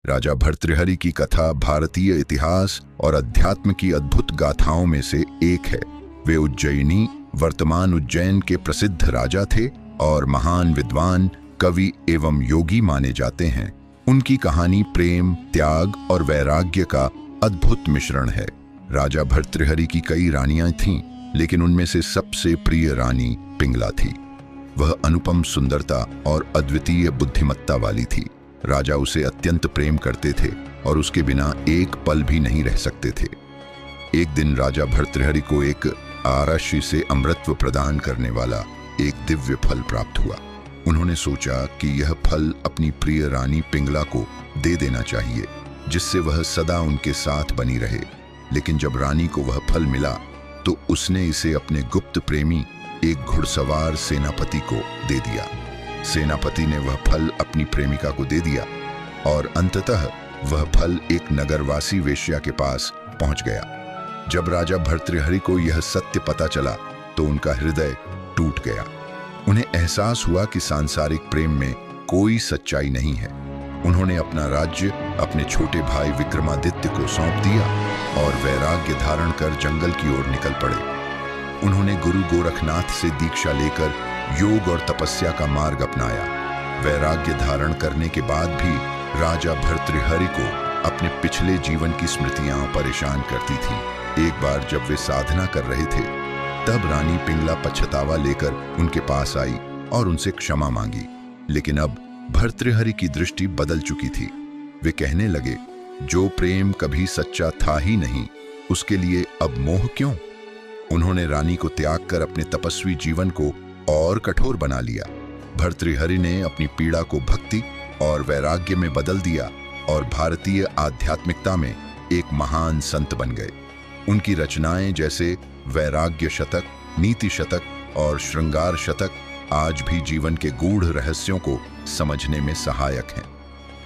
राजा भर्तृहरि की कथा भारतीय इतिहास और अध्यात्म की अद्भुत गाथाओं में से एक है। वे उज्जैनी, वर्तमान उज्जैन के प्रसिद्ध राजा थे और महान विद्वान, कवि एवं योगी माने जाते हैं। उनकी कहानी प्रेम, त्याग और वैराग्य का अद्भुत मिश्रण है। राजा भर्तृहरि की कई रानियां थीं, लेकिन उनमें से सबसे प्रिय रानी पिंगला थी। वह अनुपम सुंदरता और अद्वितीय बुद्धिमत्ता वाली थी। राजा उसे अत्यंत प्रेम करते थे और उसके बिना एक पल भी नहीं रह सकते थे। एक दिन राजा भर्तृहरि को एक आराशी से अमृतत्व प्रदान करने वाला एक दिव्य फल प्राप्त हुआ। उन्होंने सोचा कि यह फल अपनी प्रिय रानी पिंगला को दे देना चाहिए, जिससे वह सदा उनके साथ बनी रहे। लेकिन जब रानी को वह फल मिला तो उसने इसे अपने गुप्त प्रेमी, एक घुड़सवार सेनापति को दे दिया। सेनापति ने वह फल अपनी प्रेमिका को दे दिया और अंततः वह फल एक नगरवासी वेश्या के पास पहुंच गया। जब राजा भर्तृहरि को यह सत्य पता चला तो उनका हृदय टूट गया। उन्हें एहसास हुआ कि सांसारिक प्रेम में कोई सच्चाई नहीं है। उन्होंने अपना राज्य अपने छोटे भाई विक्रमादित्य को सौंप दिया और वैराग्य धारण कर जंगल की ओर निकल पड़े। उन्होंने गुरु गोरखनाथ से दीक्षा लेकर योग और तपस्या का मार्ग अपनाया। वैराग्य धारण करने के बाद भी राजा भर्तृहरि को अपने पिछले जीवन की स्मृतियां परेशान करती थीं। एक बार जब वे साधना कर रहे थे, तब रानी पिंगला पछतावा लेकर उनके पास आई और उनसे क्षमा मांगी। लेकिन अब भर्तृहरि की दृष्टि बदल चुकी थी। वे कहने लगे, जो प्रेम कभी सच्चा था ही नहीं, उसके लिए अब मोह क्यों? उन्होंने रानी को त्याग कर अपने तपस्वी जीवन को और कठोर बना लिया। भर्तृहरि ने अपनी पीड़ा को भक्ति और वैराग्य में बदल दिया और भारतीय आध्यात्मिकता में एक महान संत बन गए। उनकी रचनाएं जैसे वैराग्य शतक, नीति शतक और श्रृंगार शतक आज भी जीवन के गूढ़ रहस्यों को समझने में सहायक हैं।